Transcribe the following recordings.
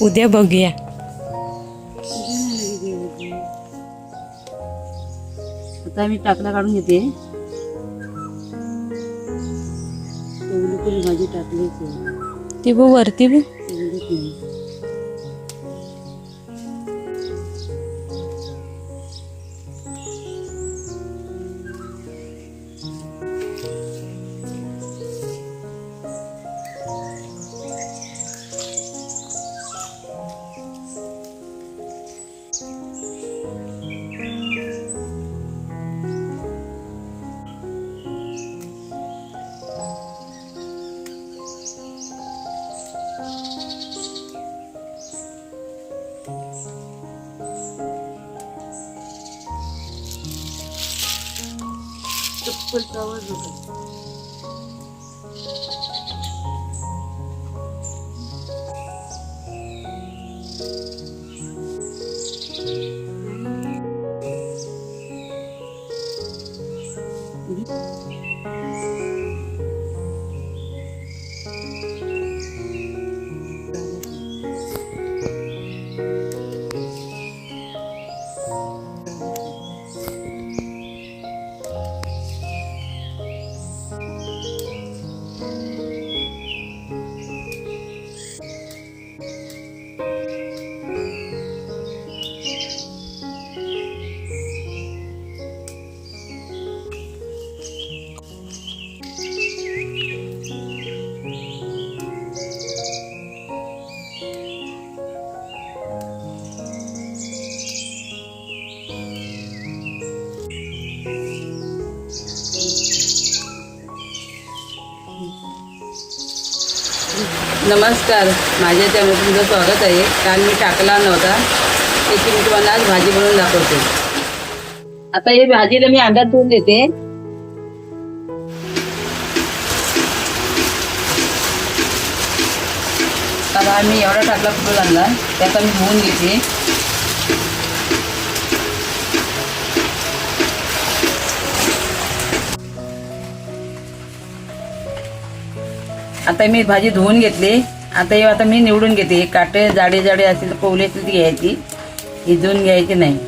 उद्या बघूया. आता मी टाकला काढून घेते. भाजी टाकली ती बघ वरती बघ. नमस्कार, माझ्या चॅनलवर तुमचं स्वागत आहे. काल मी टाकला नव्हता, त्याची मी तुम्हाला आज भाजी बनवून दाखवते. आता ही भाजीला मी अंड्यात धुवून देते. आता मी एवढा टाकला कुठं आणला त्याचा मी धुवून घेते. आता मी भाजी धुवून घेतली. आता मी निवडून घेते. काटे जाडे जाडे असतील कोवले असतील ती घ्यायची, इजून घ्यायची नाही.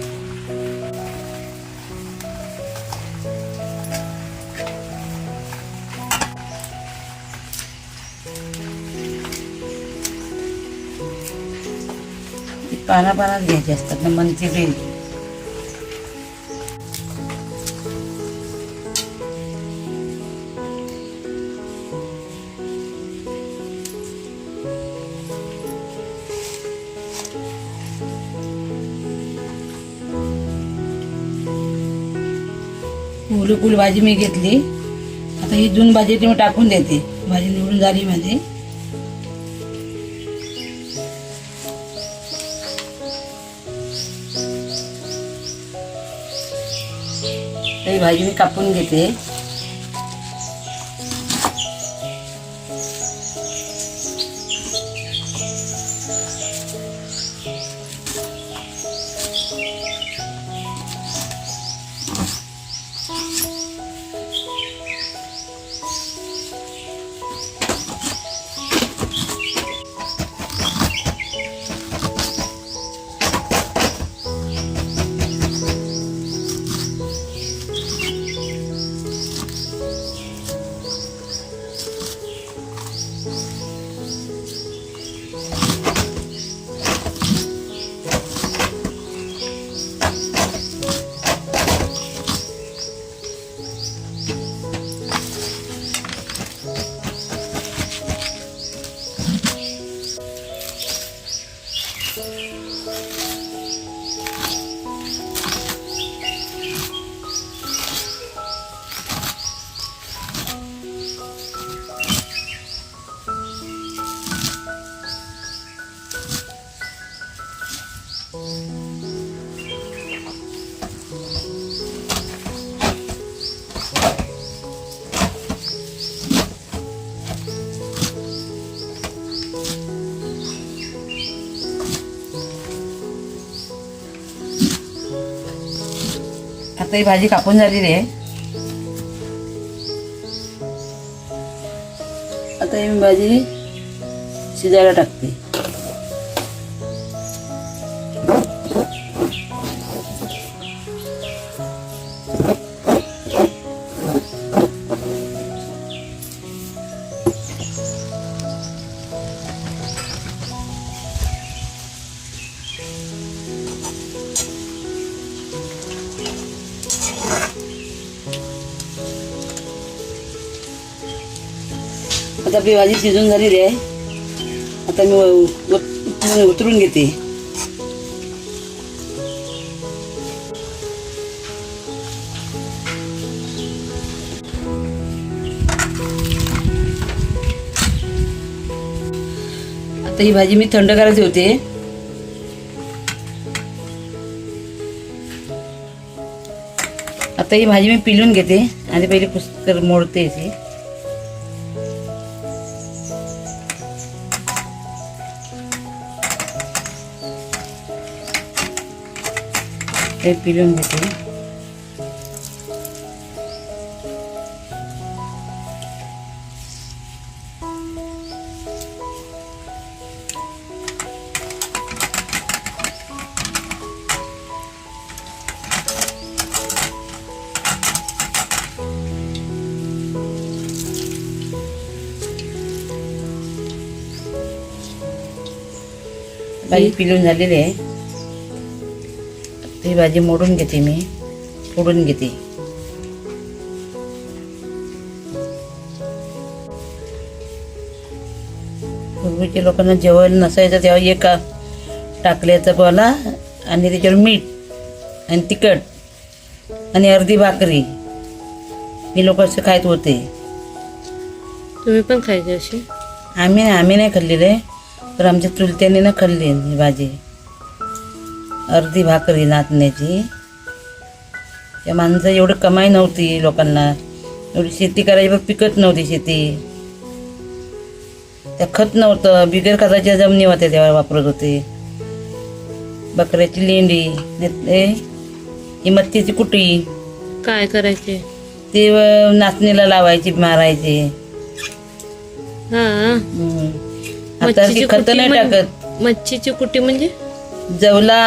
पानात घ्यायची असतात ना मनची बेल. फुल भाजी मी घेतली. आता ही जून भाजी ती मी टाकून देते. भाजी निवडून झाली माझी. ही भाजी मी कापून घेते. आता ही भाजी कापून झालेली आहे. आता ही भाजी शिजायला टाकते. आता आपली भाजी शिजून झालेली आहे. आता मी उतरून घेते. आता ही भाजी मी थंड करायला ठेवते. आता ही भाजी मी पिलून घेते आणि पहिले पुष्कर मोडते ती. हे पिलून घेते. भाजी पिलून झालेली आहे. ही भाजी मोडून घेते मी, फोडून घेते. पूर्वीच्या लोकांना जेवण नसायचं तेव्हा एक टाकल्याचा बोला आणि त्याच्यावर मीठ आणि तिखट आणि अर्धी भाकरी हे लोक असं खायत होते. तुम्ही पण खायचे अशी? आम्ही नाही खाल्लेले, तर आमच्या चुलत्याने ना खाल्ली ही भाजी. अर्धी भाकरी नाचण्याची. त्या माणसं एवढी कमाई नव्हती लोकांना, एवढी शेती करायची पण पिकत नव्हती शेती. त्या खत नव्हतं, बिगर खताच्या जमिनी होत्या तेव्हा वापरत होते. बकऱ्याची लेंडी, ही मत्तीची कुटी काय करायचे ते नाचणीला लावायची, मारायचे. हा, आता ती खत नाही टाकत. मच्छीची कुटी म्हणजे जवला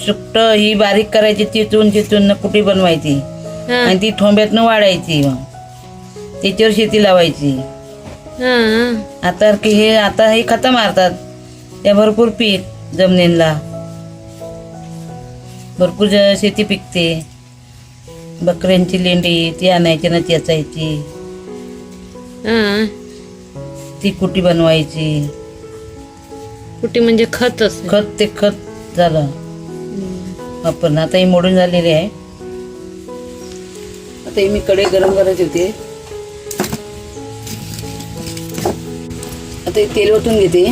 सुकट ही बारीक करायची, चिचून कुटी बनवायची आणि ती ठोंब्यातनं वाढायची, मग त्याच्यावर शेती लावायची. आता हे खतं मारतात. त्या भरपूर पीक जमिनीला, भरपूर शेती पिकते. बकऱ्यांची लेंडी ती आणायची ना, चेचायची, ती कुटी बनवायची. कुटी म्हणजे खत ते खत झालं आपण. आता ही मोडून झालेली आहे. आता ही मी कढई गरम करायची होते. आता हे तेल ओतून घेते.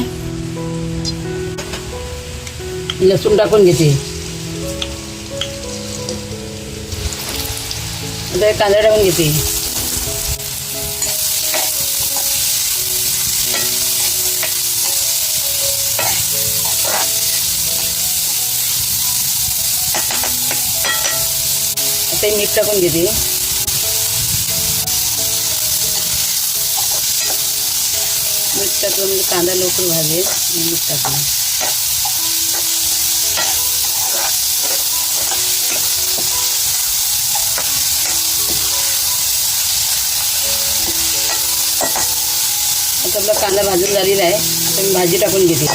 लसूण टाकून घेते. आता हे कांदा टाकून घेते. आता मीठ टाकून घेते. मीठ टाकून म्हणजे कांदा लवकर भाजेल. मीठ टाकून आता आपला कांदा भाजून झालेला आहे. आता मी भाजी टाकून घेते.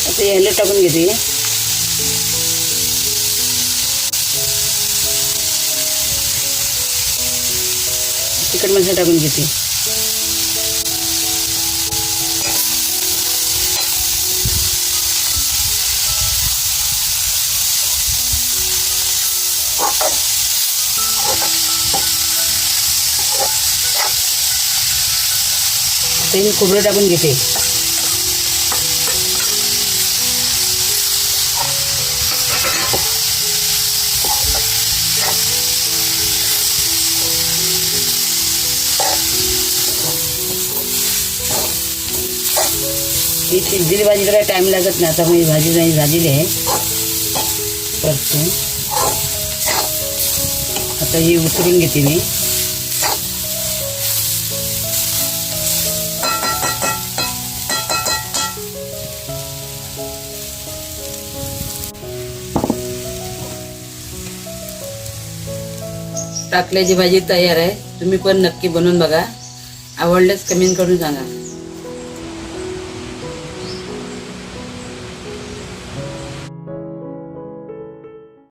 आता याला टाकून घेते. तिखट मसाला टाकून घेते. ते खोबरं टाकून घेते. ही शिजलेली भाजीला काही टाइम लागत नाही. आता मी भाजी नाही झालेली आहे. परतून आता ही उतरून घेते मी. टाकल्याची भाजी तयार आहे. तुम्ही पण नक्की बनवून बघा. आवडल्यास कमेंट करून सांगा.